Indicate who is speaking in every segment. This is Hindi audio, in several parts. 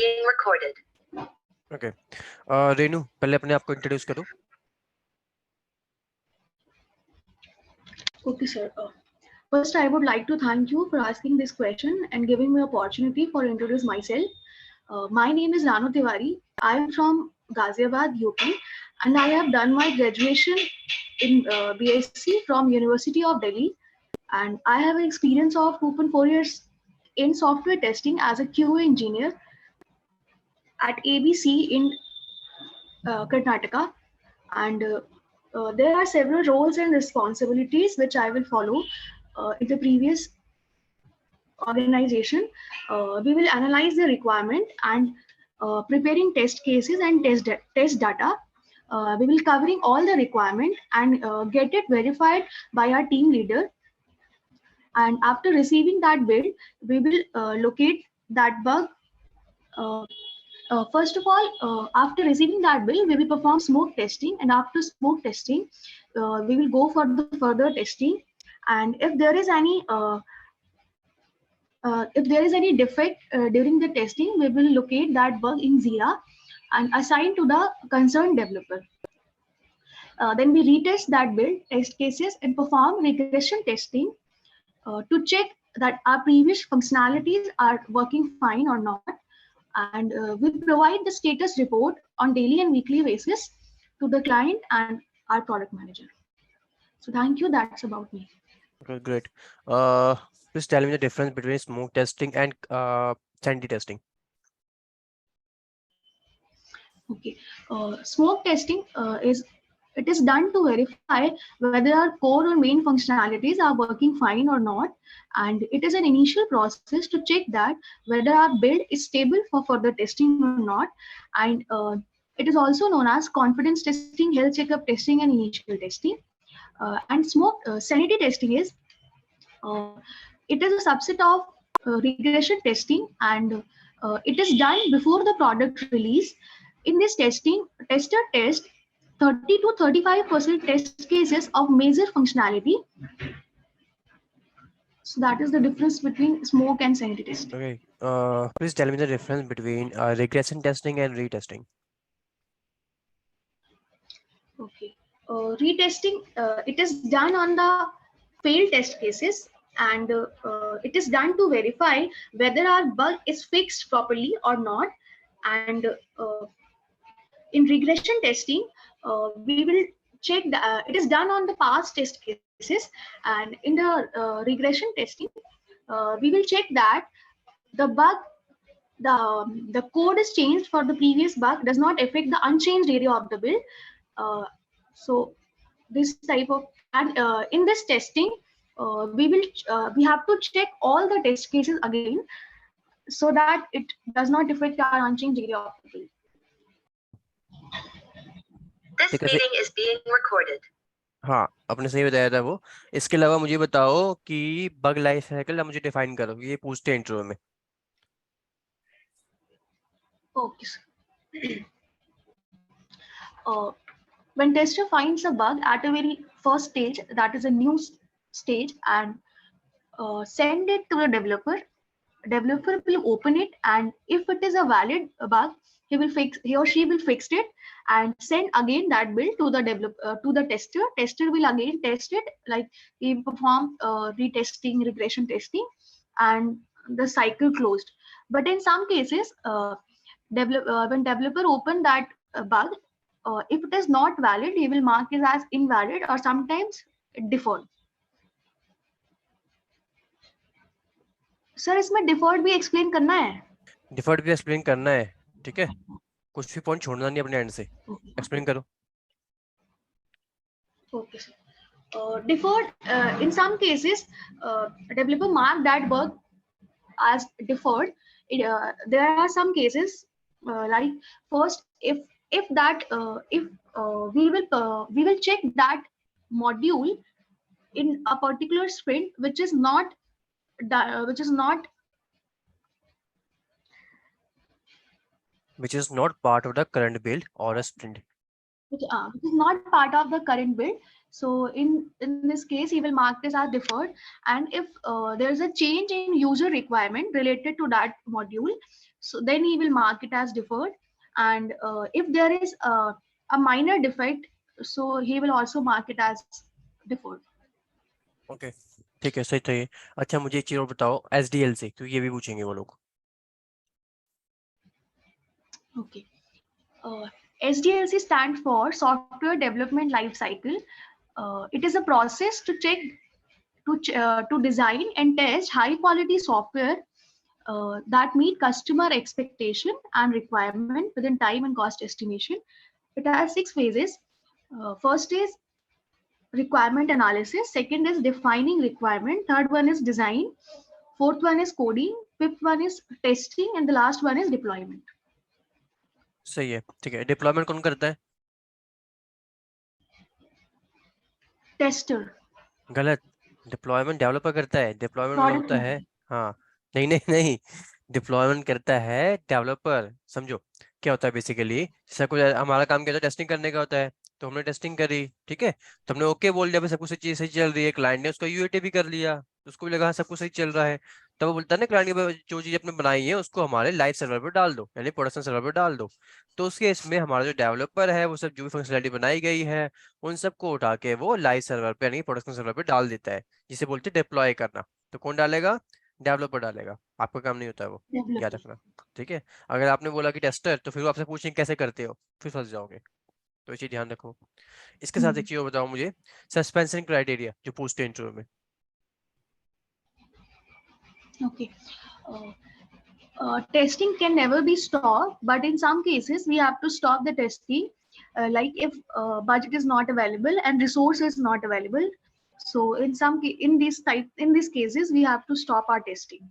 Speaker 1: being recorded.
Speaker 2: Okay. रेनू पहले अपने आप को इंट्रोड्यूस करो.
Speaker 3: Okay, sir. First, I would like to thank you for asking this question and giving me opportunity for introduce myself. My name is Ranu Tiwari. I am from Ghaziabad, UP, and I have done my graduation in BSc from University of Delhi. And I have an experience of 2.4 years in software testing as a QA engineer at ABC in Karnataka. And there are several roles and responsibilities which I will follow in the previous organization. We will analyze the requirement and preparing test cases and test data. We will covering all the requirement and get it verified by our team leader. And after receiving that build, we will locate that bug. First of all, after receiving that build, we will perform smoke testing, and after smoke testing, we will go for the further testing. And if there is any defect during the testing, we will locate that bug in Jira and assign to the concerned developer. Then we retest that build, test cases, and perform regression testing to check that our previous functionalities are working fine or not. And we provide the status report on daily and weekly basis to the client and our product manager. So thank you. That's about me.
Speaker 2: Okay, great. Please tell me the difference between smoke testing and sanity testing.
Speaker 3: Okay. Smoke testing is done to verify whether our core or main functionalities are working fine or not, and it is an initial process to check that whether our build is stable for further testing or not. And it is also known as confidence testing, health checkup testing, and initial testing. And smoke sanity testing is it is a subset of regression testing, and it is done before the product release. In this testing, tester test 30 to 35% test cases of major functionality. So that is the difference between smoke and sanity testing.
Speaker 2: Okay. Please tell me the difference between regression testing and retesting.
Speaker 3: Okay. Retesting, it is done on the failed test cases, and it is done to verify whether our bug is fixed properly or not. And in regression testing, we will check it is done on the past test cases, and in the regression testing, we will check that the bug, the code is changed for the previous bug does not affect the unchanged area of the build. So this type of, and in this testing, we have to check all the test cases again so that it does not affect our unchanged area of the build.
Speaker 1: This meeting is being recorded.
Speaker 2: हाँ, आपने सही बताया था वो. इसके अलावा मुझे बताओ कि बग लाइफ साइकिल मुझे डिफाइन करो, ये पूछते हैं इंट्रो में.
Speaker 3: Okay. When tester finds a bug at a very first stage, that is a new stage, and send it to the developer. Developer will open it, and if it is a valid bug, he or she will fix it and send again that build to the developer, to the tester. Tester will again test it, like he perform retesting, regression testing, and the cycle closed. But in some cases, when developer open that bug, if it is not valid, he will mark it as invalid or sometimes default. Sir इसमें डिफॉल्ट भी एक्सप्लेन करना है.
Speaker 2: डिफॉल्ट भी एक्सप्लेन करना है, ठीक है. कुछ भी पॉइंट छोड़ना नहीं अपने एंड से. एक्सप्लेन करो.
Speaker 3: Okay, sir. Default, in some cases, developer mark that bug as default. There are some cases like first, if we will check that module in a particular sprint which is not
Speaker 2: part of the current build or a sprint.
Speaker 3: Which is not part of the current build. So in this case, he will mark this as deferred. And if there is a change in user requirement related to that module, so then he will mark it as deferred. And if there is a minor defect, so he will also mark it as deferred.
Speaker 2: Okay ठीक है, सही चाहिए। अच्छा मुझे एक चीज और बताओ SDLC, क्योंकि ये भी पूछेंगे वो लोग।
Speaker 3: Okay. SDLC stands for Software Development Life Cycle. It is a process to check, to design and test high quality software that meet customer expectation and requirement within time and cost estimation. It has 6 phases. First is requirement analysis. Second is defining requirement. Third one is design. Fourth one is coding. Fifth one is testing, and the last one is deployment.
Speaker 2: सही है, ठीक है। डिप्लॉयमेंट कौन करता है?
Speaker 3: Tester.
Speaker 2: गलत, डिप्लॉयमेंट डेवलपर करता है। डिप्लॉयमेंट मतलब
Speaker 3: Product
Speaker 2: होता है, हाँ नहीं नहीं नहीं, डिप्लॉयमेंट करता है डेवलपर। समझो क्या होता है बेसिकली, जैसा कुछ हमारा काम क्या होता है, टेस्टिंग करने का होता है। तो हमने टेस्टिंग करी, ठीक है, तो हमने ओके बोल दिया, भाई सब कुछ चीज सही चल रही है। क्लाइंट ने उसका यूएटी भी कर लिया, तो उसको भी लगा हाँ, सब कुछ सही चल रहा है। तब वो बोलता है ना क्लाइंट के, जो चीज आपने बनाई है उसको हमारे लाइव सर्वर पर डाल दो, यानी प्रोडक्शन सर्वर पर डाल दो। तो उसके इसमें हमारा जो डेवलपर है वो सब जो भी फंक्शनलिटी बनाई गई है उन सबको उठा के वो लाइव सर्वर पे यानी प्रोडक्शन सर्वर पे डाल देता है, जिसे बोलते हैं डिप्लॉय करना। तो कौन डालेगा? डेवलपर डालेगा, आपका काम नहीं होता है वो, याद
Speaker 3: developer.
Speaker 2: रखना। ठीक है, अगर आपने बोला कि टेस्टर, तो फिर वो आपसे पूछेंगे कैसे करते हो, फिर फंस जाओगे। तो ये चीज ध्यान रखो। इसके साथ एक चीज और बताओ मुझे, सस्पेंशन क्राइटेरिया जो पूछते हैं इंटरव्यू में।
Speaker 3: Okay. Testing can never be stopped, but in some cases we have to stop the testing, like if budget is not available and resource is not available. So in these cases we have to stop our testing.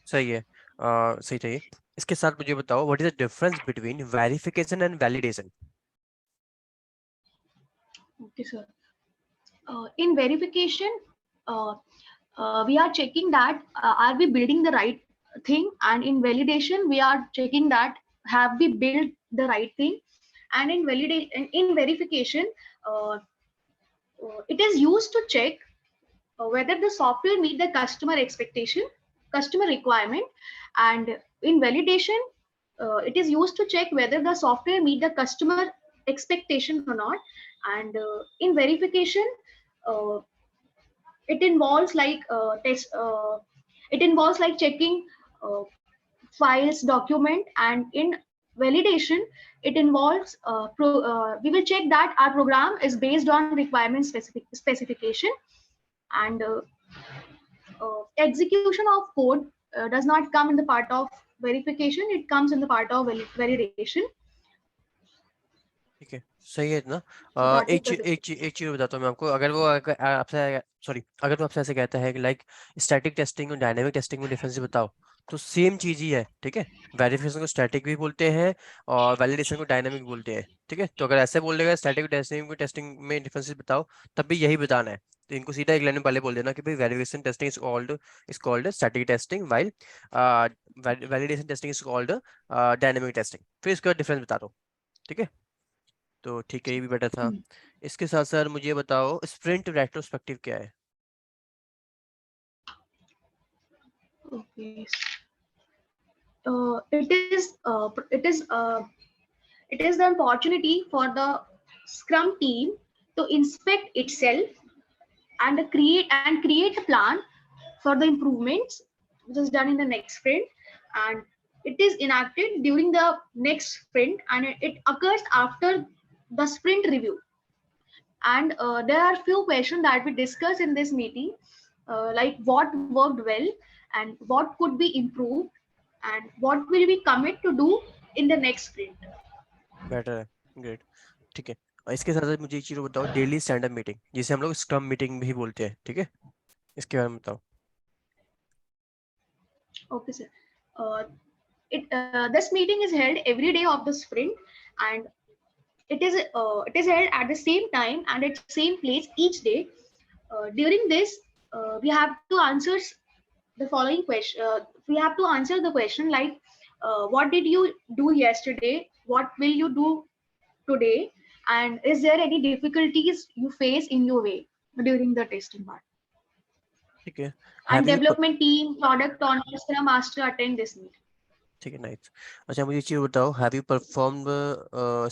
Speaker 2: सही है, सही चाहिए। इसके साथ मुझे बताओ what is the difference between verification and validation.
Speaker 3: Okay, sir. In verification, we are checking that are we building the right thing, and in validation we are checking that have we built the right thing. And in verification, it is used to check whether the software meet the customer expectation, customer requirement. And in validation, it is used to check whether the software meet the customer expectation or not. And in verification, uh, it involves like it involves like checking files, document. And in validation, it involves we will check that our program is based on requirement specification. And execution of code does not come in the part of verification, it comes in the part of validation.
Speaker 2: ठीक है, सही है ना।
Speaker 3: So that
Speaker 2: एक
Speaker 3: is the
Speaker 2: चीज एक चीज बताता हूँ मैं आपको। अगर वो आपसे सॉरी, अगर वो आपसे ऐसे कहता है कि लाइक स्टैटिक टेस्टिंग और डायनामिक टेस्टिंग में डिफरेंस बताओ, तो सेम चीज ही है। ठीक है, वेरिफिकेशन को स्टैटिक भी बोलते हैं और वैलिडेशन को डायनामिक बोलते हैं। ठीक है, तो अगर ऐसे बोल देगा स्टैटिक टेस्टिंग में डिफरेंसेस बताओ, तब भी यही बताना है। तो इनको सीधा एक लाइन में पहले बोल देना कि भाई verification testing is called static testing, while validation testing is called dynamic testing. फिर इसका डिफरेंस बता दो। ठीक है, तो ठीक है, ये भी बेटर था। इसके साथ सर मुझे बताओ स्प्रिंट रेट्रोस्पेक्टिव क्या है?
Speaker 3: okay. It is the opportunity for the Scrum team to inspect itself and create a plan for the improvements which is done in the next sprint. And it is enacted during the next sprint, and it occurs after the sprint review. And there are few questions that we discuss in this meeting, like what worked well and what could be improved and what will we commit to do in the next sprint.
Speaker 2: Better है, ग्रेट। ठीक है, और इसके साथ साथ मुझे एक चीज बताओ, डेली स्टैंड अप मीटिंग जिसे हम लोग स्क्रम मीटिंग भी बोलते हैं। ठीक है, इसके बारे में बताओ।
Speaker 3: Okay, sir. This meeting is held every day of the sprint, and it is held at the same time and at the same place each day. During this, we have to answer the following question. We have to answer the question like, what did you do yesterday? What will you do today? And is there any difficulties you face in your way during the testing part?
Speaker 2: ठीक है,
Speaker 3: And
Speaker 2: have you
Speaker 3: development team, product owner, scrum master attend this meet.
Speaker 2: ठीक है, नाइस। अच्छा मुझे एक चीज बताओ, have you performed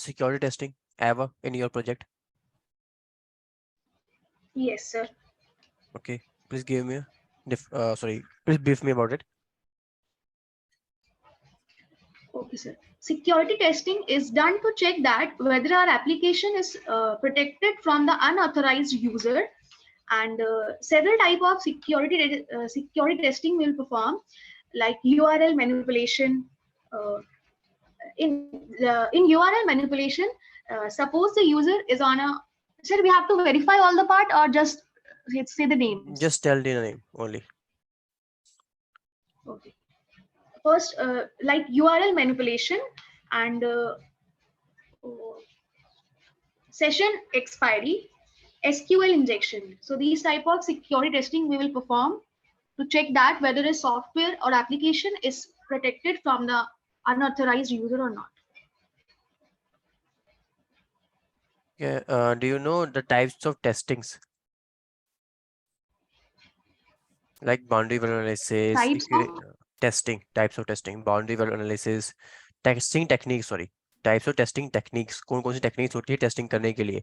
Speaker 2: security testing ever in your project?
Speaker 3: Yes, sir.
Speaker 2: Okay, please give me please brief me about it.
Speaker 3: Okay, sir. Security testing is done to check that whether our application is protected from the unauthorized user, and several type of security testing will perform, like URL manipulation. In URL manipulation, suppose the user is on a, sir, we have to verify all the part or just say the names?
Speaker 2: Just tell the name only.
Speaker 3: Okay. First, like URL manipulation and session expiry, SQL injection. So these type of security testing we will perform to check that whether a software or application is protected from the unauthorized user or not.
Speaker 2: Yeah, do you know the types of testings? Like boundary value analysis,
Speaker 3: Types of
Speaker 2: types of testing, boundary value analysis, testing techniques, types of testing techniques, कौन कौन सी टेक्निक्स होती है टेस्टिंग करने के लिए,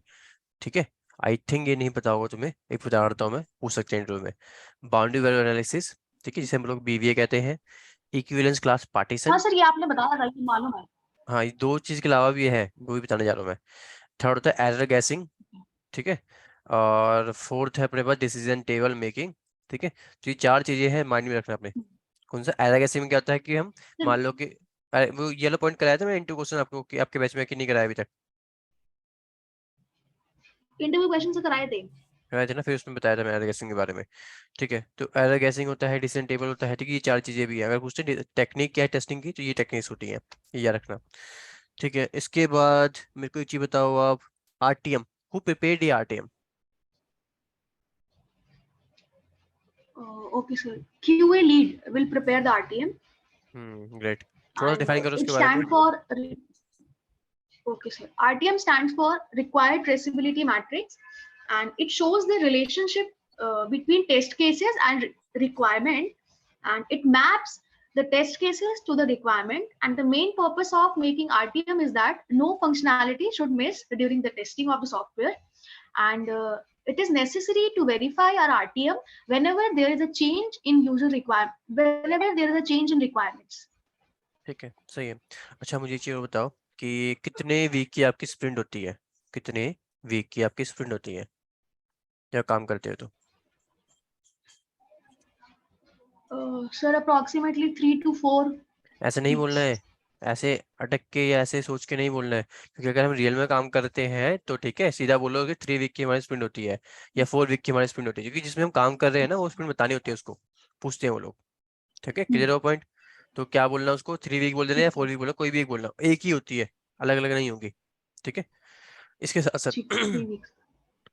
Speaker 2: ठीक है? आई थिंक ये नहीं पता होगा तुम्हें, एक बता देता हूँ मैं, पूछ सकते हैं इंटरव्यू में। बाउंड्री वैल्यू एनालिसिस, ठीक है, जिसे हम लोग BVA कहते हैं। इक्विवेलेंस क्लास पार्टीशन,
Speaker 3: हाँ सर, ये आपने बताया था, ये मालूम है।
Speaker 2: हाँ, ये दो चीज के अलावा भी है, वो भी बताने जा रहा हूँ मैं। थर्ड होता है एरर गैसिंग, ठीक है, और फोर्थ है अपने पास डिसीजन टेबल मेकिंग, ठीक है। तो ये चार चीजें हैं, माइंड में रखना अपने। कौन सा एरर गैसिंग में क्या होता है कि हम मान लो कि वो येलो पॉइंट कराया था मैं इंटरव्यू क्वेश्चन आपको कि आपके बैच में कि नहीं कराया अभी तक?
Speaker 3: इंटरव्यू क्वेश्चन से कराए थे
Speaker 2: ना, फिर उसमें बताया था मैं एरर गैसिंग के बारे में, ठीक है। तो एरर गैसिंग होता है, डिसीजन टेबल होता है, ठीक है, ये चार चीजें भी है। अगर पूछते हैं टेक्निक क्या है टेस्टिंग की, तो ये टेक्निक्स होती है, ये याद रखना, ठीक है। इसके बाद मेरे को एक चीज बताओ आप, RTM, हु प्रिपेयर्ड ये RTM?
Speaker 3: Okay sir, QA lead will prepare the RTM.
Speaker 2: Great, थोड़ा सा डिफाइन करो
Speaker 3: It
Speaker 2: उसके बारे में।
Speaker 3: stand for, okay sir, RTM stands for required traceability matrix, and it shows the relationship between test cases and requirement, and it maps the test cases to the requirement. And the main purpose of making RTM is that no functionality should miss during the testing of the software, and it is necessary to verify our RTM whenever there is a change in user requirement, whenever there is a change in requirements.
Speaker 2: ठीक है, सही है। अच्छा मुझे एक चीज और बताओ कि कितने वीक की आपकी स्प्रिंट होती है, कितने वीक की आपकी स्प्रिंट होती है क्या काम करते हो तो?
Speaker 3: Sir, approximately 3 to 4
Speaker 2: ऐसे नहीं बोलना
Speaker 3: weeks.
Speaker 2: है, ऐसे अटक के या ऐसे सोच के नहीं बोलना है, क्योंकि अगर हम रियल में काम करते हैं तो ठीक है, सीधा बोलो कि 3 वीक की हमारी स्प्रिंट होती है या 4 वीक की हमारी स्प्रिंट होती है, क्योंकि जिसमें हम काम कर रहे हैं ना वो स्प्रिंट बतानी होती है, उसको पूछते हैं वो लोग, ठीक है, क्लियर हो पॉइंट? तो क्या बोलना उसको, 3 वीक बोल देना या 4 वीक बोलना, कोई भी एक बोलना, एक ही होती है, अलग अलग नहीं होगी, ठीक है। इसके साथ साथ
Speaker 3: 3 weeks.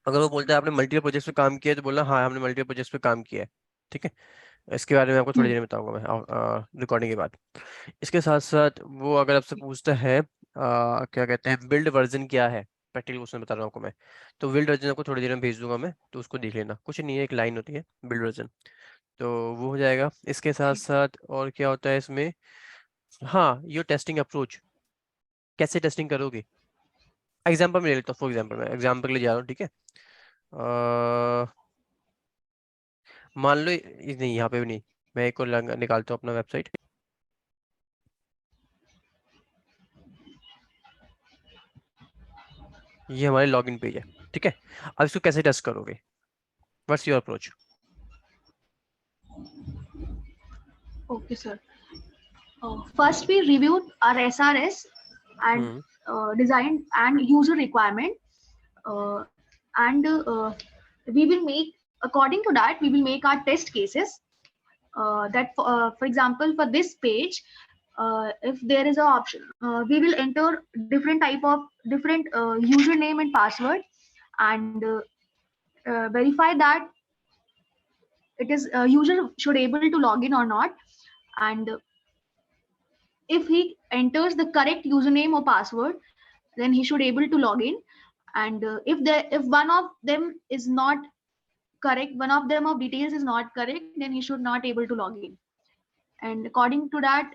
Speaker 2: अगर वो बोलता है आपने मल्टीपल प्रोजेक्ट्स पे काम किया है, तो बोलना हाँ हमने मल्टीपल प्रोजेक्ट्स पे काम किया है, ठीक है। इसके बारे में आपको थोड़ी देर में बताऊंगा मैं रिकॉर्डिंग के बाद। इसके साथ साथ वो अगर आपसे पूछता है क्या कहते हैं बिल्ड वर्जन क्या है, प्रैक्टिकल क्वेश्चन बता रहा हूँ आपको मैं, तो बिल्ड वर्जन आपको थोड़ी देर में भेज दूंगा मैं, तो उसको देख लेना, कुछ नहीं है, एक लाइन होती है बिल्ड वर्जन, तो वो हो जाएगा। इसके साथ साथ और क्या होता है इसमें, हाँ, योर टेस्टिंग अप्रोच, कैसे टेस्टिंग करोगे, एग्जाम्पल में ले लेता हूँ, फॉर एग्जाम्पल मैं एग्जाम्पल के लिए जा रहा हूँ, ठीक है। मान लो नहीं, यहाँ पे भी नहीं, मैं एक और निकालता हूँ अपना वेबसाइट, ये हमारे लॉगिन पेज है, ठीक है। अब इसको कैसे टेस्ट करोगे, what's your approach?
Speaker 3: Okay, sir. First, we reviewed our SRS and design and user requirement, and we will make, according to that, we will make our test cases. That, for example, for this page, if there is an option, we will enter different username and password, and verify that it is user should able to log in or not, and if he enters the correct username or password, then he should able to log in, and if one of them is not correct, one of them of details is not correct, then he should not able to log in. And according to that,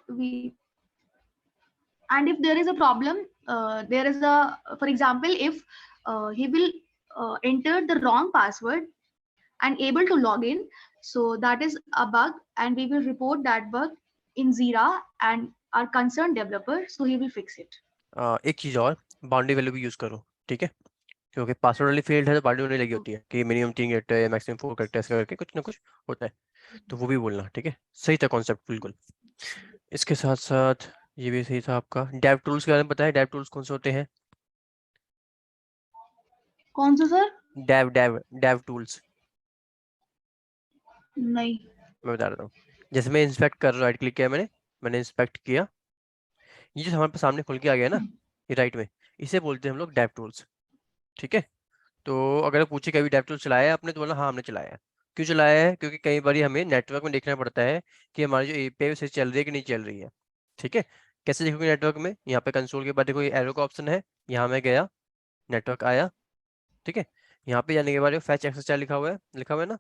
Speaker 3: and if there is a problem, there is a, for example, if he will enter the wrong password and able to log in, so that is a bug, and we will report that bug in Jira and our concerned developer, so he will fix it.
Speaker 2: एक चीज और, बाउंड्री वैल्यू भी यूज करो, ठीक है, क्योंकि पासवर्ड वाली फील्ड है तो बाउंड्री होने लगी होती है कि मिनिमम 3 कैरेक्टर या मैक्सिमम 4 कैरेक्टर ऐसा करके कुछ ना कुछ होता है, तो वो भी बोलना, ठीक है। सही था कॉन्सेप्ट बिल्कुल। इसके साथ साथ ये भी सही था आपका। डेव टूल्स के बारे में बताया, डेव टूल्स कौन से होते हैं?
Speaker 3: कौन सा sir?
Speaker 2: Dev dev dev tools
Speaker 3: नहीं।
Speaker 2: मैं बता रहा हूँ। जैसे मैं इंस्पेक्ट कर रहा हूँ, राइट क्लिक किया मैंने इंस्पेक्ट किया, ये जो हमारे पास सामने खुल के आ गया ना, ये राइट में, इसे बोलते हैं हम लोग डेव टूल्स, ठीक है। तो अगर पूछे कभी डेव टूल्स चलाया है आपने, तो बोला हाँ हमने चलाया है। क्यों चलाया है? क्योंकि कई बार हमें नेटवर्क में देखना पड़ता है कि हमारी जो एपीआई सही चल रही है कि नहीं चल रही है, ठीक है। कैसे देखोगे नेटवर्क में? यहाँ पे कंसोल के बाद देखो ये एरो का ऑप्शन है, यहाँ मैं गया, नेटवर्क आया, ठीक है। यहाँ पे जाने के बाद फैच एक्सेस लिखा हुआ है ना।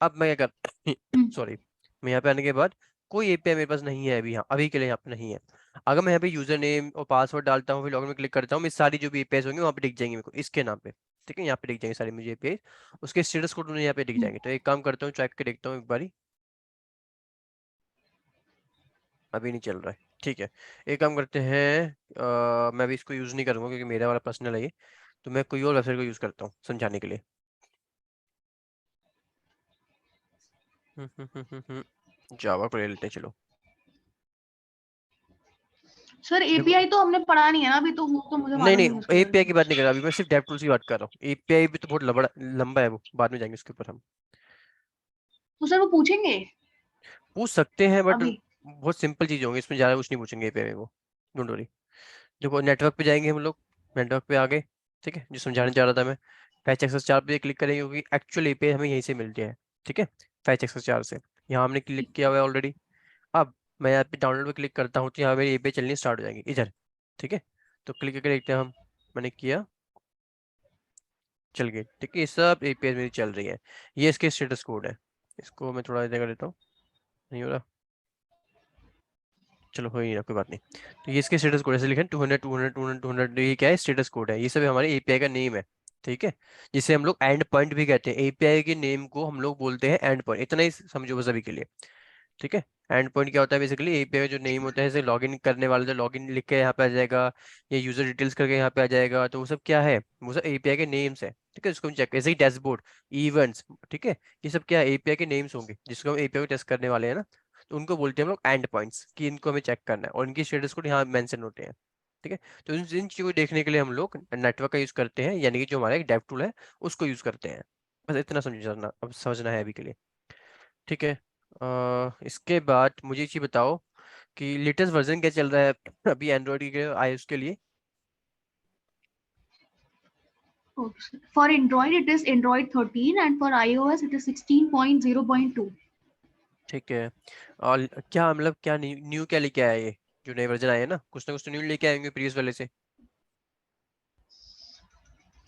Speaker 2: अब मैं क्या कर सॉरी, मैं यहाँ पे आने के बाद कोई एपीआई मेरे पास नहीं है अभी, यहाँ अभी के लिए यहाँ पे नहीं है। अगर मैं यहाँ पे यूजर नेम और पासवर्ड डालता हूँ, फिर लॉगिन में क्लिक करता हूँ, मेरी सारी जो भी एपीआई होंगे वहाँ पे दिख जाएंगे मेरे को इसके नाम पे, ठीक है। यहाँ पे दिख जाएंगे सारी मुझे एपीआई, उसके स्टेटस कोड मुझे यहाँ पे दिख जाएंगे। तो एक काम करता हूँ, चेक के देखता हूँ एक बारी, अभी नहीं चल रहा है, ठीक है। एक काम करते हैं, मैं भी इसको यूज नहीं करूंगा क्योंकि मेरा वाला पर्सनल है ये, तो मैं कोई और वेबसाइट को यूज करता हूँ समझाने के लिए। जावा को ले लेते हैं, चलो।
Speaker 3: सर एपीआई तो हमने पढ़ा नहीं है ना अभी, तो वो तो मुझे
Speaker 2: नहीं
Speaker 3: मालूम
Speaker 2: नहीं,
Speaker 3: नहीं है उसके
Speaker 2: एपीआई
Speaker 3: बारे
Speaker 2: की
Speaker 3: में।
Speaker 2: बात नहीं कर रहा अभी, मैं सिर्फ डेव टूल्स की बात कर रहा हूँ। एपीआई भी तो बहुत लंबा है, वो बाद में जाएंगे उसके ऊपर हम।
Speaker 3: तो सर वो पूछेंगे
Speaker 2: पूछ सकते हैं बट
Speaker 3: अभी?
Speaker 2: बहुत सिंपल चीज होंगी, इसमें ज्यादा कुछ नहीं पूछेंगे एपीआई में, वो डोंट वरी। देखो नेटवर्क पे जाएंगे हम लोग, नेटवर्क पे आ गए, ठीक है, जो समझाने चाह रहा था मैं। फैच एक्सेस 4 पे क्लिक करेंगे क्योंकि एक्चुअल एपीआई हमें यहीं से मिलती है, ठीक है, फैच एक्सेस 4 से। यहाँ हमने क्लिक किया हुआ है ऑलरेडी। अब मैं यहाँ पे डाउनलोड पे क्लिक करता हूँ तो यहाँ मेरी एपीआई चलनी स्टार्ट हो जाएंगी इधर, ठीक है। तो क्लिक करके देखते हैं हम, मैंने किया, चल गई, ठीक है। ये सब एपीआई मेरी चल रही है, ये इसके स्टेटस कोड है। इसको मैं थोड़ा जगह लेता हूँ, नहीं हो रहा, चलो हो ही रहा, कोई बात नहीं। तो ये इसके स्टेटस कोड ऐसे लिखे 200 200 200 200, ये क्या है? स्टेटस कोड है। ये सब हमारे एपीआई का नेम है, ठीक है, जिसे हम लोग एंड पॉइंट भी कहते हैं। एपीआई के नेम को हम लोग बोलते हैं एंड पॉइंट, इतना ही समझो बस अभी के लिए, ठीक है। एंड पॉइंट क्या होता है? बेसिकली एपीआई का जो नेम होता है, जैसे लॉगिन करने वाला जो लॉगिन लिख के यहाँ पे आ जाएगा, या यूजर डिटेल्स करके यहाँ पे आ जाएगा, तो वो सब क्या है? वो सब एपीआई के नेम्स है, ठीक है। इसको हम चेक, ऐसे ही डैशबोर्ड, इवेंट्स, ठीक है, ये सब क्या है? एपीआई के नेम्स होंगे जिसको हम एपीआई को टेस्ट करने वाले हैं ना, तो उनको बोलते हैं हम लोग एंड पॉइंट्स, कि इनको हमें चेक करना है और इनकी स्टेटस कोड यहाँ मेंशन होते हैं, ठीक है। तो इन चीजों को देखने के लिए हम लोग नेटवर्क का यूज करते हैं, यानी कि जो हमारा एक डेव टूल है उसको यूज करते हैं। बस इतना समझना, अब समझना है अभी के लिए, ठीक है। इसके बाद मुझे ये चीज बताओ कि लेटेस्ट वर्जन क्या चल रहा है अभी एंड्रॉइड के iOS के लिए?
Speaker 3: For Android it is Android 13 and for iOS it is 16.0.2.
Speaker 2: ठीक है। और क्या मतलब क्या न्यू क्या लेके आया ये जो नए वर्जन आए हैं ना? कुछ ना कुछ तो न्यू लेके आएंगे प्रीवियस वाले से।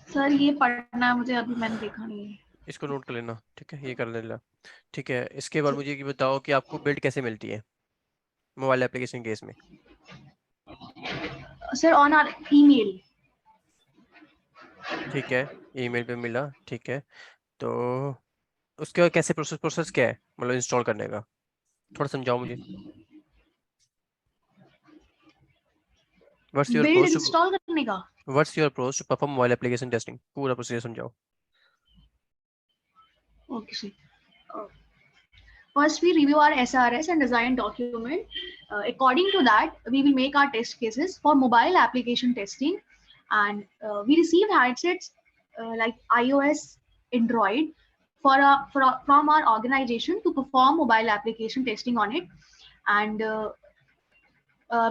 Speaker 3: सर ये पढ़ना है मुझे, अभी मैंने देखा नहीं है।
Speaker 2: इसको नोट कर लेना, ठीक है, ये कर लेना, ठीक है। इसके बाद मुझे ये बताओ कि आपको बिल्ड कैसे मिलती है मोबाइल एप्लीकेशन केस में?
Speaker 3: Sir on our email.
Speaker 2: ठीक है, ईमेल पे मिला, ठीक है। तो उसके बाद कैसे प्रोसेस क्या है मतलब इंस्टॉल करने का? थोड़ा समझाओ मुझे। What's your
Speaker 3: build
Speaker 2: approach to
Speaker 3: install करने का?
Speaker 2: What's your approach to perform mobile application testing? पूरा प्रोसीजर समझाओ।
Speaker 3: Okay, sir. First, we review our SRS and design document. According to that, we will make our test cases for mobile application testing. And we receive handsets like iOS, Android from our organization to perform mobile application testing on it. And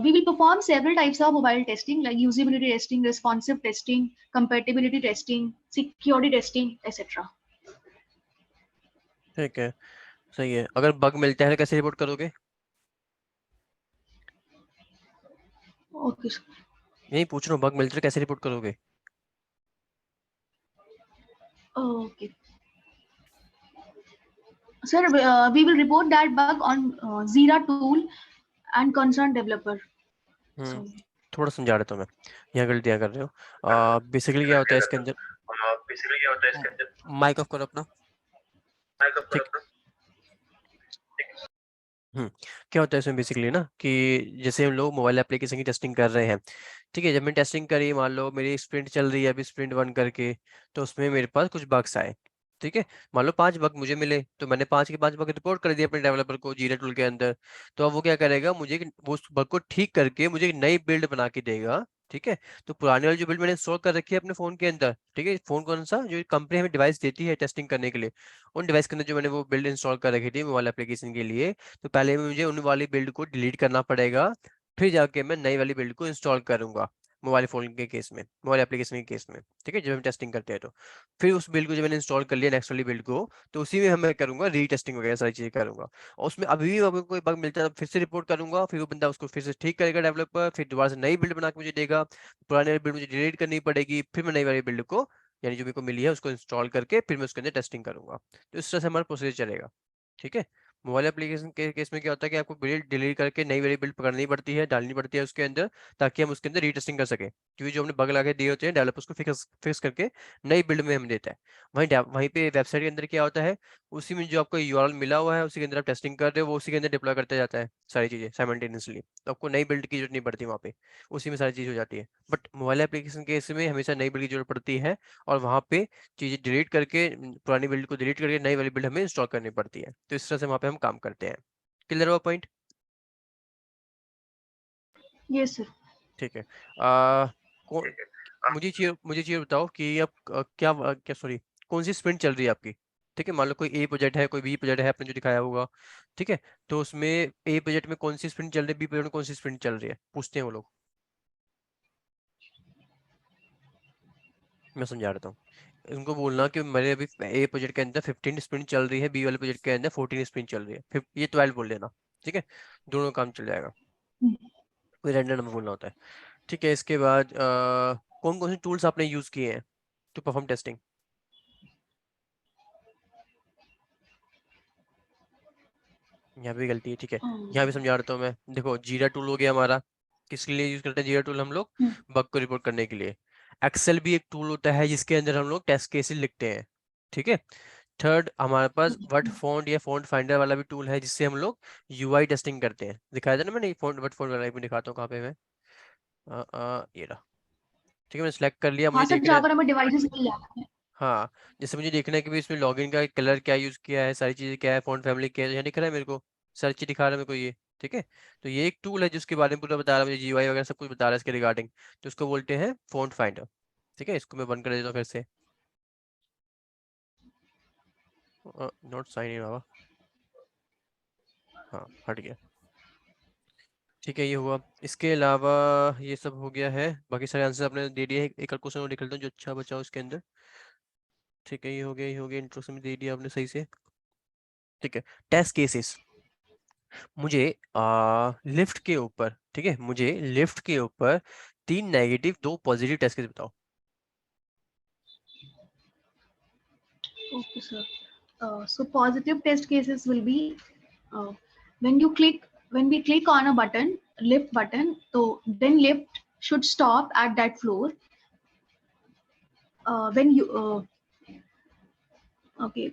Speaker 3: we will perform several types of mobile testing like usability testing, responsive testing, compatibility testing, security testing, etc.
Speaker 2: ठीक है, सही है। अगर बग मिलता है तो कैसे रिपोर्ट करोगे?
Speaker 3: Okay, sir.
Speaker 2: यही पूछ रहा हूँ, बग मिलता है कैसे रिपोर्ट करोगे?
Speaker 3: Okay. Sir, we will report that bug on Jira tool and concerned developer.
Speaker 2: Hmm
Speaker 3: So,
Speaker 2: थोड़ा समझा रहा था मैं, यहाँ गलतियाँ कर रहे हो। बेसिकली क्या होता है इसके अंदर,
Speaker 1: बेसिकली क्या होता है इसके अंदर,
Speaker 2: माइक ऑफ करो अपना।
Speaker 1: माइक ऑफ करो
Speaker 2: ठीक।
Speaker 1: अपना।
Speaker 2: क्या होता है इसमें बेसिकली ना कि जैसे हम लोग मोबाइल एप्लीकेशन की टेस्टिंग कर रहे हैं, ठीक है, जब मैं टेस्टिंग करी, मान लो मेरी स्प्रिंट चल रही है अभी स्प्रिंट 1 करके, तो उसमें मेरे पास कुछ बग्स आए, ठीक है, मान लो 5 बग मुझे मिले, तो मैंने 5 के 5 बग रिपोर्ट कर दिए अपने डेवलपर को जीरा टूल के अंदर। तो अब वो क्या करेगा, वो उस बग को ठीक करके मुझे एक नई बिल्ड बना के देगा, ठीक है। तो पुराने वाली जो बिल्ड मैंने इंस्टॉल कर रखी है अपने फोन के अंदर, ठीक है, फोन कौन सा, जो कंपनी हमें डिवाइस देती है टेस्टिंग करने के लिए, उन डिवाइस के अंदर जो मैंने वो बिल्ड इंस्टॉल कर रखी थी मोबाइल एप्लीकेशन के लिए, तो पहले मुझे उन वाली बिल्ड को डिलीट करना पड़ेगा, फिर जाके मैं नई वाली बिल्ड को इंस्टॉल करूंगा मोबाइल फोन के केस में, मोबाइल एप्लीकेशन के केस में, ठीक है, जब हम टेस्टिंग करते हैं तो फिर उस बिल्ड को जब मैंने इंस्टॉल कर लिया नेक्स्ट वाली बिल्ड को, तो उसी में हम मैं करूंगा रीटेस्टिंग वगैरह सारी चीजें करूंगा, और उसमें अभी भी अगर कोई बग मिलता है तो फिर से रिपोर्ट करूंगा, फिर वो बंदा उसको फिर से ठीक करेगा डेवलपर, फिर दोबारा से नई बिल्ड बना के मुझे देगा, पुरानी वाली बिल्ड मुझे डिलीट करनी पड़ेगी, फिर मैं नई वाली बिल्ड को यानी जो मेरे को मिली है उसको इंस्टॉल करके फिर मैं उसके अंदर टेस्टिंग करूंगा। तो इस तरह से हमारा प्रोसीजर चलेगा, ठीक है। मोबाइल एप्लीकेशन के केस में क्या होता है कि आपको बिल्ड डिलीट करके नई वाली बिल्ड पकड़नी पड़ती है, डालनी पड़ती है उसके अंदर, ताकि हम उसके अंदर रीटेस्टिंग कर सके, क्योंकि जो हमने बग लगा के दिए होते हैं डेवलपर्स को फिक्स करके नई बिल्ड में हम देता है। वहीं पे वेबसाइट के अंदर क्या होता है, उसी में जो आपको यूआरएल मिला हुआ है उसी के अंदर आप टेस्टिंग कर रहे हो, वो उसी के अंदर डिप्लॉय करते जाता है सारी चीजें साइमल्टेनियसली, तो आपको नई बिल्ड की जरूरत नहीं पड़ती, वहाँ पे उसी में सारी चीज हो जाती है। बट मोबाइल एप्लीकेशन के केस में हमेशा नई बिल्ड की जरूरत पड़ती है, और वहाँ पे चीजें डिलीट करके पुरानी बिल्ड को डिलीट करके नई वाली बिल्ड हमें इंस्टॉल करनी पड़ती है। तो इस तरह से वहाँ पे हम काम करते हैं। क्लियर हुआ पॉइंट?
Speaker 3: yes, sir.
Speaker 2: ठीक है। कौन, मुझे चीज बताओ कि अब क्या सॉरी, कौन सी स्प्रिंट चल रही है आपकी? ठीक है, मान लो कोई ए प्रोजेक्ट है, कोई बी प्रोजेक्ट है, आपने जो दिखाया होगा, ठीक है, तो उसमें ए प्रोजेक्ट में कौन सी स्प्रिंट चल रही है, बी प्रोजेक्ट में कौन सी स्प्रिंट चल रही है, पूछते हैं वो लोग। मैं समझा रहा हूँ, उनको बोलना कि मेरे अभी ए प्रोजेक्ट के अंदर 15 स्प्रिंट चल रही है, बी वाले प्रोजेक्ट के अंदर 14 स्प्रिंट चल रही है, फिर ये 12 बोल देना, ठीक है, दोनों काम चल जाएगा, कोई रैंडम नंबर बोलना होता है। ठीक है, इसके बाद कौन कौन से टूल्स आपने यूज किए हैं टू परफॉर्म टेस्टिंग? यहाँ पे भी गलती है, ठीक है, यहाँ भी समझा देता हूँ मैं। देखो, जीरा टूल हो गया हमारा, किसके लिए यूज करते हैं जीरा टूल हम लोग? बग को रिपोर्ट करने के लिए। एक्सेल भी एक टूल होता है जिसके अंदर हम लोग टेस्ट केसेस लिखते हैं, ठीक है। थर्ड, हमारे पास वर्ड फॉन्ट या फॉन्ट फाइंडर वाला भी टूल है जिससे हम लोग यूआई टेस्टिंग करते हैं, दिखाया था ना मैंने, फॉन्ट वर्ड फॉन्ट वाला भी दिखाता हूँ कहाँ पे मैं, ये रहा, ठीक है, मैंने सेलेक्ट कर लिया,
Speaker 3: हाँ
Speaker 2: मुझे
Speaker 3: सर,
Speaker 2: देखना
Speaker 3: जहाँ
Speaker 2: है।
Speaker 3: पर हमें डिवाइसेस मिल जाते हैं।
Speaker 2: हाँ, जैसे मुझे देखना है कि भाई इसमें लॉगिन का कलर क्या यूज किया है, सारी चीजें क्या है, फॉन्ट फैमिली क्या है, यहाँ दिख रहा है मेरे को, सारी चीज दिखा रहा है मेरे को ये, ठीक है। तो ये एक टूल है जिसके बारे में पूरा बता रहा है मुझे, जीयूआई वगैरह सब कुछ बता रहा है इसके रिगार्डिंग, तो उसको बोलते हैं फॉन्ट फाइंडर, ठीक है। इसको मैं बंद कर देता हूँ फिर से, नॉट साइन इन बाबा, हाँ हट गया, ठीक है, ये हुआ। इसके अलावा ये सब हो गया है, बाकी सारे आंसर आपने दे दिए हैं, एक क्वेश्चन और देख लेता हूँ जो अच्छा बचा हो इसके अंदर, ठीक है, ये हो गया इंट्रोडक्शन में दे दिया आपने सही से, ठीक है। टेस्ट केसेस, मुझे लिफ्ट के ऊपर, ठीक है, मुझे लिफ्ट के ऊपर 3 नेगेटिव 2 पॉजिटिव टेस्ट केस बताओ।
Speaker 3: Okay, sir. So positive test cases will be uh, when you click when we click on a button, lift button, so then lift should stop at that floor. When you okay,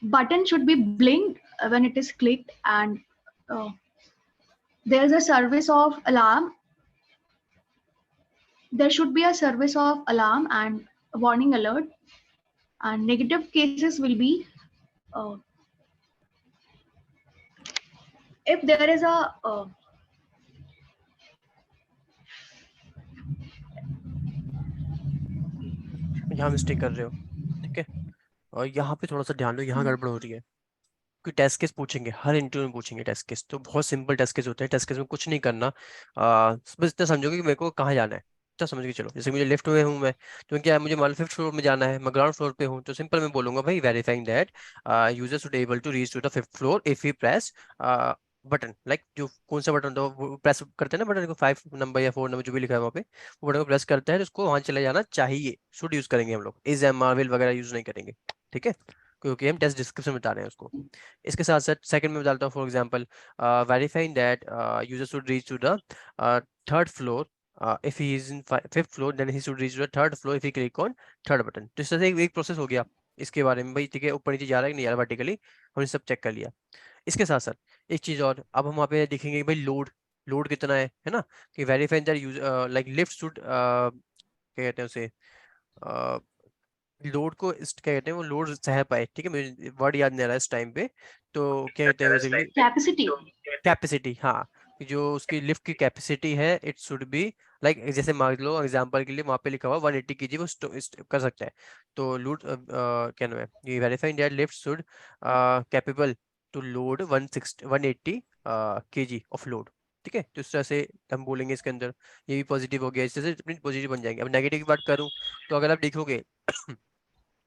Speaker 3: button should be blinked when it is clicked, and uh, there's a service of alarm. There should be a service of alarm and warning alert. And negative cases will be if there is a
Speaker 2: यहाँ मिस्टेक कर रहे हो, ठीक है, और यहाँ पे थोड़ा सा ध्यान दो, यहाँ गड़बड़ हो रही है, क्योंकि टेस्ट केस पूछेंगे हर इंटरव्यू में, पूछेंगे टेस्ट केस, तो बहुत सिंपल टेस्ट केस होते हैं, टेस्ट केस में कुछ नहीं करना, बस इतना समझोगे कि मेरे को कहाँ जाना है, इतना समझ के चलो। जैसे मुझे लिफ्ट में हूँ मैं, तो क्या है, मुझे मान लो 5th फ्लोर में जाना है, मैं ग्राउंड फ्लोर पे हूँ, तो सिंपल मैं बोलूंगा भाई verifying that user should able to reach to the 5th floor if he press button, like जो कौन सा बटन तो वो प्रेस करते हैं ना बटन को, 5 नंबर या 4 नंबर जो भी लिखा है वहाँ पे, वो बटन को प्रेस करता है तो उसको वहां चले जाना चाहिए, शुड यूज करेंगे हम लोग, इज एम आर विल वगैरह यूज नहीं करेंगे, ठीक है। क्योंकि हम टेस्ट डिस्क्रिप्शन में बता रहे हैं उसको। इसके साथ साथ सेकंड में बताता हूँ, for example verifying that user should reach to the third floor, if he is in fifth floor then he should reach to the third floor if he click on third button। तो इस तरह से एक प्रोसेस हो गया इसके बारे में भाई, ठीक है, ऊपर नीचे जा रहा है कि नहीं जा रहा वर्टिकली, हमने सब चेक कर लिया। इसके साथ साथ एक चीज और, अब हम वहाँ पे देखेंगे कि भाई लोड कितना है ना, कि verifying that use like lift should क्या कहते हैं उसे, लोड को क्या कहते हैं, वो लोड सह पाए, ठीक है, मुझे वर्ड याद नहीं आ रहा है इस टाइम पे, तो क्या कहते हैं बेसिकली
Speaker 3: कैपेसिटी।
Speaker 2: कैपेसिटी, हाँ, कि जो उसकी लिफ्ट की कैपेसिटी है इट शुड बी लाइक, जैसे मान लो एग्जांपल के लिए वहाँ पे लिखा हुआ 180 kg वो कर सकता है, तो लोड क्या नाम है, ये verifying that lift should capable to load 180 kg of load, ठीक है। तो इस तरह से हम बोलेंगे इसके अंदर, ये भी पॉजिटिव हो गया, इस तरह से अपनी पॉजिटिव बन जाएंगे। अब नेगेटिव की बात करूँ तो अगर आप देखोगे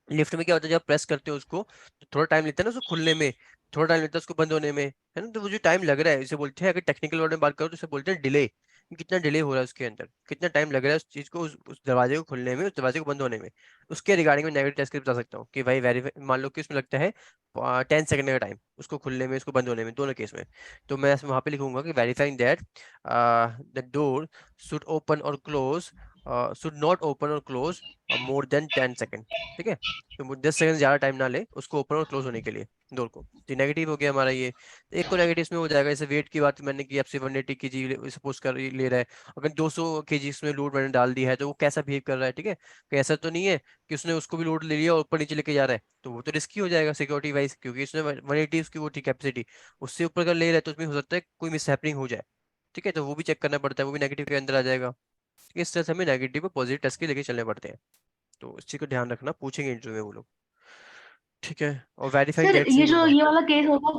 Speaker 2: लिफ्ट में क्या होता है, जब प्रेस करते हो उसको तो थोड़ा टाइम लेता है ना उसको खुलने में, थोड़ा टाइम लेता है उसको बंद होने में, है ना, तो वो जो टाइम लग रहा है इसे बोलते हैं, अगर टेक्निकल वर्ड में बात करो तो इसे बोलते हैं डिले, कितना डिले हो रहा है उसके अंदर, कितना टाइम लग रहा है उस चीज को, उस दरवाजे को खुलने में, उस दरवाजे को बंद होने में, उसके रिगार्डिंग में नेगेटिव टेस्ट बता सकता हूँ कि भाई वेरीफाई, मान लो कि उसमें लगता है 10 सेकंड का टाइम उसको खुलने में उसको बंद होने में, दोनों केस में, तो मैं वहां पे लिखूंगा कि verifying that the door should open और क्लोज, शुड नॉट ओपन और क्लोज मोर देन 10 सेकंड, ठीक है, तो 10 सेकंड ज्यादा टाइम ना ले उसको ओपन और क्लोज होने के लिए डोर को। तो नेगेटिव हो गया हमारा ये। एक को नेगेटिव इसमें हो जाएगा, जैसे वेट की बात मैंने की, आपसे 180 kg सपोज कर ले रहा है, अगर 200 kg इसमें लोड मैंने डाल दिया है तो वो कैसा बिहेव कर रहा है, ठीक है, कि ऐसा तो नहीं है कि उसने उसको भी लोड ले लिया और ऊपर नीचे लेके जा रहा है, तो वो तो रिस्की हो जाएगा सिक्योरिटी वाइज, क्योंकि इसने 180 उसकी वो थी कैपेसिटी, उससे ऊपर अगर ले रहा है तो उसमें हो सकता है कोई मिस हैपनिंग हो जाए, ठीक है, तो वो भी चेक करना पड़ता है, वो भी नेगेटिव के अंदर आ जाएगा। इस तरह से हमें नेगेटिव और पॉजिटिव टेस्ट के लेके चलने पड़ते हैं, तो इस चीज को ध्यान रखना, पूछेंगे इंटरव्यू में वो लोग, ठीक है। और वेरीफाइंग
Speaker 3: सर
Speaker 2: डेट
Speaker 3: ये
Speaker 2: सही
Speaker 3: जो
Speaker 2: होगा।
Speaker 3: ये वाला केस होगा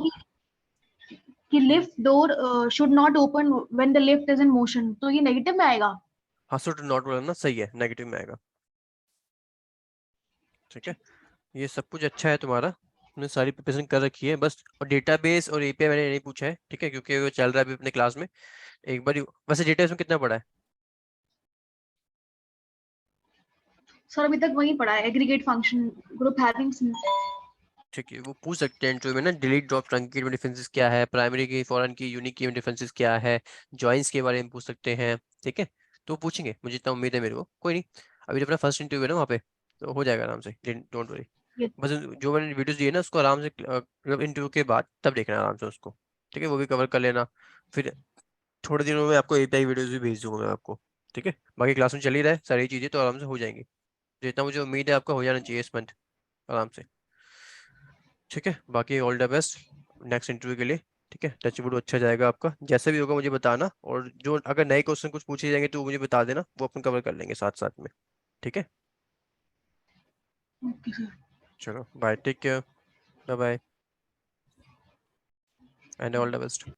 Speaker 3: कि lift door should not open when the lift is in motion, तो ये नेगेटिव में आएगा।
Speaker 2: हाँ, सो टू नॉट बोलना सही है, नेगेटिव में आएगा, ठीक है। ये सब कुछ अच्छा है तुम्हारा, तुमने सारी प्रिपरेशन कर रखी है बस, और डेटाबेस और एपीआई मैंने नहीं पूछा है, ठीक है, क्योंकि वो चल रहा है अभी अपने क्लास में, एक बार वैसे डेटाबेस में कितना पड़ा है?
Speaker 3: सर अभी तक वही पड़ा है, एग्रीगेट फंक्शन ग्रुप हैविंग।
Speaker 2: ठीक है, वो पूछ सकते हैं इंटरव्यू में ना, डिलीट ड्रॉप ट्रंकेट में डिफरेंसेस क्या है, प्राइमरी की फॉरेन की यूनिक की में डिफरेंसेस क्या है, जॉइंस के बारे में पूछ सकते हैं, ठीक है, तो पूछेंगे, मुझे इतना उम्मीद है मेरे को, कोई नहीं, अभी तो अपना फर्स्ट इंटरव्यू है ना वहाँ पे, तो हो जाएगा आराम से, डोंट वरी। बस जो मैंने वीडियोस दिए ना उसको आराम से इंटरव्यू के बाद तब देखना आराम से उसको, ठीक है, वो भी कवर कर लेना, फिर थोड़े दिनों में आपको एपीआई वीडियोस भी भेज दूंगा मैं आपको, ठीक है, बाकी क्लास में चल ही रहा है सारी चीज़ें, तो आराम से हो जाएंगी, जितना मुझे उम्मीद है आपका हो जाना चाहिए इस मंथ आराम से, ठीक है। बाकी all the best next interview के लिए, ठीक है, टच वुड अच्छा जाएगा आपका, जैसा भी होगा मुझे बताना, और जो अगर नए क्वेश्चन कुछ पूछे जाएंगे तो वो मुझे बता देना, वो अपन कवर कर लेंगे साथ साथ में, ठीक है।
Speaker 3: Okay sir.
Speaker 2: चलो bye, take care, bye bye and all the best.